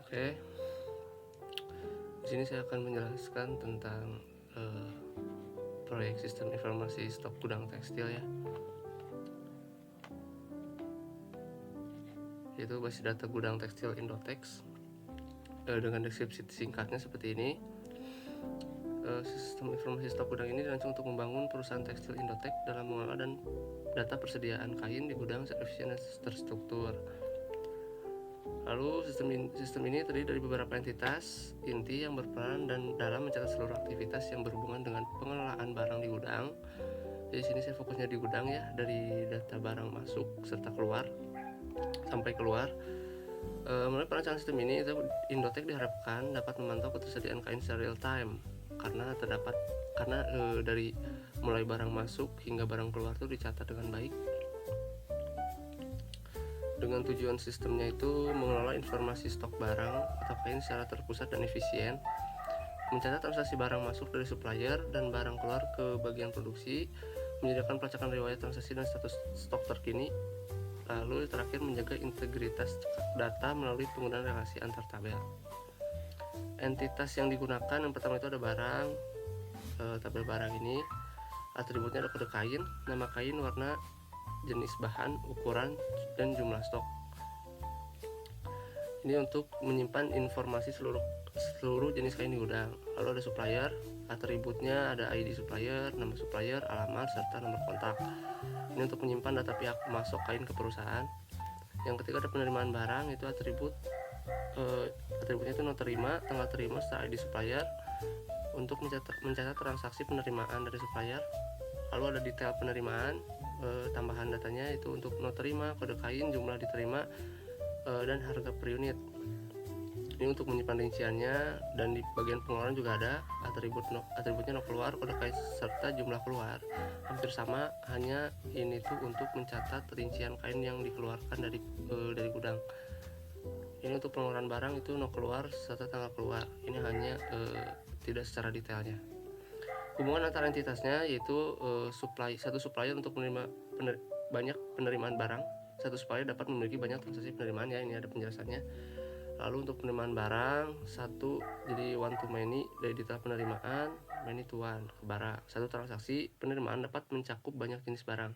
Oke, di sini saya akan menjelaskan tentang proyek sistem informasi stok gudang tekstil ya, yaitu basis data gudang tekstil Indotex. Dengan deskripsi singkatnya seperti ini. Sistem informasi stok gudang ini dirancang untuk membangun perusahaan tekstil Indotex dalam mengelola dan data persediaan kain di gudang secara efisien dan terstruktur. Lalu sistem ini terdiri dari beberapa entitas inti yang berperan dan dalam mencatat seluruh aktivitas yang berhubungan dengan pengelolaan barang di gudang. Di sini saya fokusnya di gudang ya, dari data barang masuk serta keluar sampai keluar. Melalui perancangan sistem ini, Indotex diharapkan dapat memantau ketersediaan kain secara real time karena dari mulai barang masuk hingga barang keluar itu dicatat dengan baik. Dengan tujuan sistemnya itu mengelola informasi stok barang atau kain secara terpusat dan efisien, mencatat transaksi barang masuk dari supplier dan barang keluar ke bagian produksi, menyediakan pelacakan riwayat transaksi dan status stok terkini, lalu terakhir menjaga integritas data melalui penggunaan relasi antar tabel. Entitas yang digunakan yang pertama itu ada barang. Tabel barang ini atributnya ada kode kain, nama kain, warna, jenis bahan, ukuran, dan jumlah stok. Ini untuk menyimpan informasi seluruh jenis kain di gudang. Lalu ada supplier, atributnya ada ID supplier, nama supplier, alamat, serta nomor kontak. Ini untuk menyimpan data pihak masuk kain ke perusahaan. Yang ketiga ada penerimaan barang, itu atributnya itu not terima, tanggal terima, serta ID supplier untuk mencatat transaksi penerimaan dari supplier. Lalu ada detail penerimaan, tambahan datanya itu untuk not terima, kode kain, jumlah diterima, dan harga per unit. Ini untuk menyimpan rinciannya. Dan di bagian pengeluaran juga ada atributnya no keluar, kode kain, serta jumlah keluar. Hampir sama, hanya ini tuh untuk mencatat rincian kain yang dikeluarkan dari gudang. Ini untuk pengeluaran barang itu no keluar serta tanggal keluar. Ini hanya tidak secara detailnya. Hubungan antara entitasnya yaitu satu supplier untuk menerima banyak penerimaan barang, satu supplier dapat memiliki banyak transaksi penerimaan ya, ini ada penjelasannya. Lalu untuk penerimaan barang, satu jadi one to many dari detail penerimaan, many to one ke barang. Satu transaksi penerimaan dapat mencakup banyak jenis barang.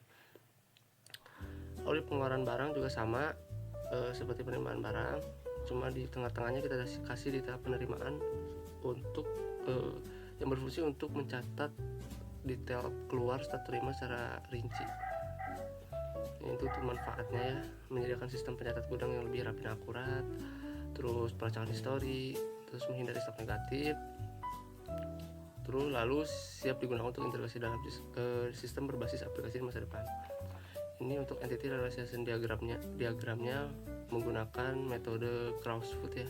Lalu di pengeluaran barang juga sama seperti penerimaan barang, cuma di tengah-tengahnya kita kasih detail penerimaan untuk yang berfungsi untuk mencatat detail keluar serta terima secara rinci. Ini untuk manfaatnya ya, menyediakan sistem pencatat gudang yang lebih rapi dan akurat, terus pelacakan histori, terus menghindari stok negatif, terus lalu siap digunakan untuk integrasi dalam sistem berbasis aplikasi di masa depan. Ini untuk entity relaxation diagramnya menggunakan metode Crossfoot ya,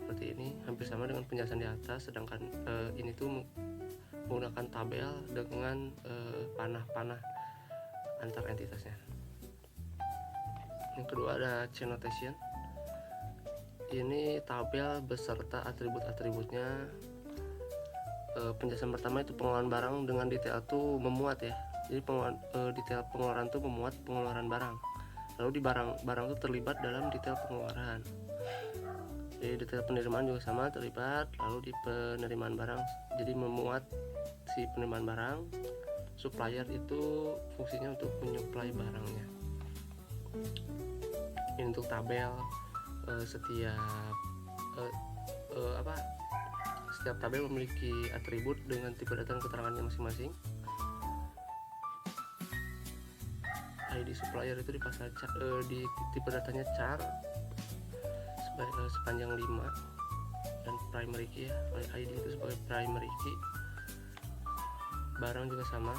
seperti ini, hampir sama dengan penjelasan di atas. Sedangkan ini tuh menggunakan tabel dengan panah-panah antar entitasnya. Yang kedua ada chain notation. Ini tabel beserta atribut-atributnya. Penjelasan pertama itu pengeluaran barang dengan detail tuh memuat ya. Jadi detail pengeluaran tuh memuat pengeluaran barang. Lalu di barang tuh terlibat dalam detail pengeluaran. Jadi detail penerimaan juga sama terlibat. Lalu di penerimaan barang jadi memuat si penerimaan barang. Supplier itu fungsinya untuk menyuplai barangnya. Ini untuk tabel setiap tabel memiliki atribut dengan tipe data dan keterangannya masing-masing. ID supplier itu dipasang di tipe datanya char sepanjang 5 dan primary key ya, ID itu sebagai primary key. Barang juga sama,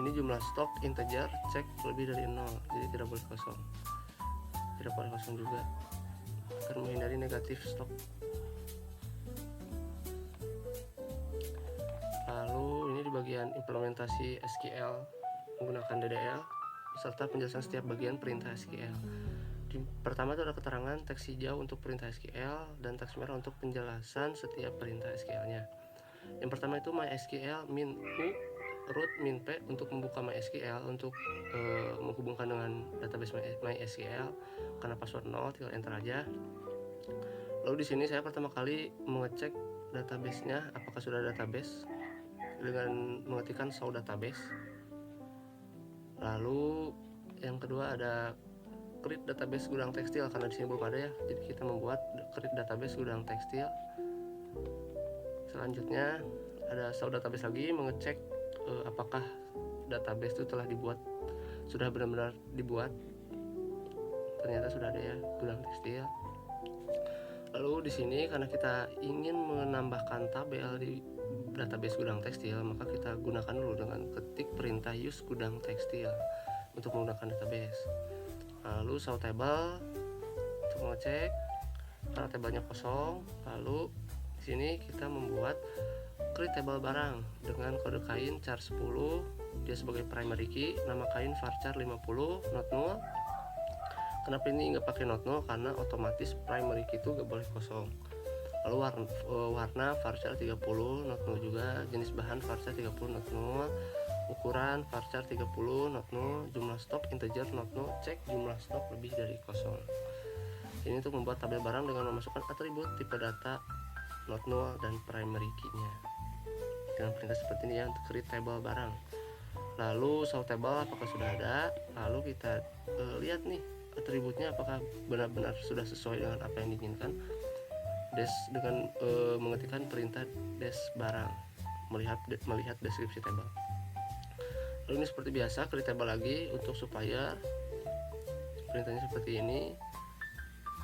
ini jumlah stok integer, cek lebih dari 0, jadi tidak boleh kosong juga akan menghindari negatif stok. Lalu ini di bagian implementasi SQL menggunakan DDL serta penjelasan setiap bagian perintah SQL. Pertama itu ada keterangan teks hijau untuk perintah SQL dan teks merah untuk penjelasan setiap perintah SQL-nya. Yang pertama itu MySQL min u root min p untuk membuka MySQL, untuk menghubungkan dengan database MySQL. Karena password 0 tinggal enter aja. Lalu di sini saya pertama kali mengecek database-nya apakah sudah database dengan mengetikkan show database. Lalu yang kedua ada create database gudang tekstil, karena di sini belum ada ya, jadi kita membuat create database gudang tekstil. Selanjutnya ada show database lagi, mengecek apakah database itu telah dibuat, sudah benar-benar dibuat. Ternyata sudah ada ya, gudang tekstil. Lalu di sini karena kita ingin menambahkan tabel di database gudang tekstil, maka kita gunakan dulu dengan ketik perintah use gudang tekstil untuk menggunakan database. Lalu show table untuk mengecek karena tabelnya kosong. Lalu di sini kita membuat create table barang dengan kode kain char 10, dia sebagai primary key, nama kain varchar 50 not null. Kenapa ini nggak pakai not null? Karena otomatis primary key itu nggak boleh kosong. Lalu warna varchar 30 not null juga, jenis bahan varchar 30 not null, ukuran varchar 30 not null, jumlah stok integer not null, cek jumlah stok lebih dari kosong. Ini untuk membuat tabel barang dengan memasukkan atribut tipe data not null dan primary key-nya dengan perintah seperti ini ya untuk create table barang. Lalu show table apakah sudah ada, lalu kita lihat nih atributnya apakah benar-benar sudah sesuai dengan apa yang diinginkan. Dengan mengetikkan perintah des barang, melihat deskripsi table. Lalu ini seperti biasa create table lagi untuk supplier, perintahnya seperti ini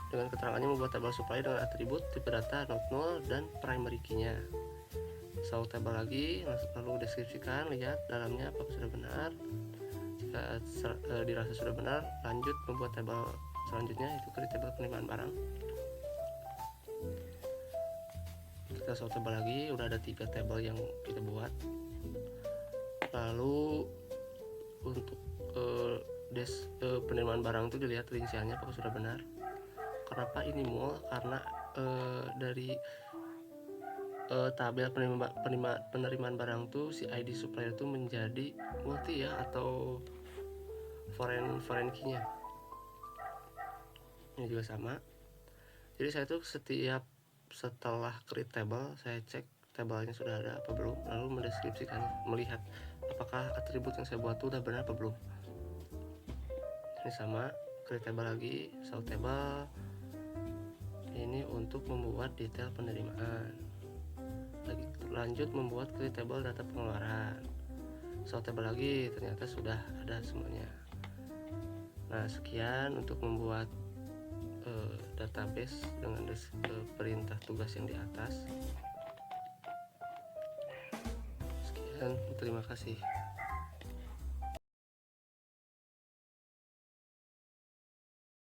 dengan keterangannya membuat tabel supplier dengan atribut tipe data not null dan primary key-nya. Show table lagi, lalu deskripsikan, lihat dalamnya apakah sudah benar. Jika dirasa sudah benar, lanjut membuat tabel selanjutnya, itu create table penerimaan barang. Kita show table lagi, udah ada 3 table yang kita buat. Lalu untuk penerimaan barang itu dilihat rinciannya apakah sudah benar. Kenapa ini mul? Karena dari tabel penerimaan barang tuh si ID supplier tuh menjadi multi ya, atau foreign key-nya. Ini juga sama. Jadi saya tuh setelah create table, saya cek tabelnya sudah ada apa belum, lalu mendeskripsikan, melihat apakah atribut yang saya buat tuh udah benar apa belum. Ini sama, create table lagi, show table. Ini untuk membuat detail penerimaan. Lanjut membuat create table data pengeluaran. Show table lagi, ternyata sudah ada semuanya. Nah, sekian untuk membuat database dengan perintah tugas yang di atas. Sekian, terima kasih.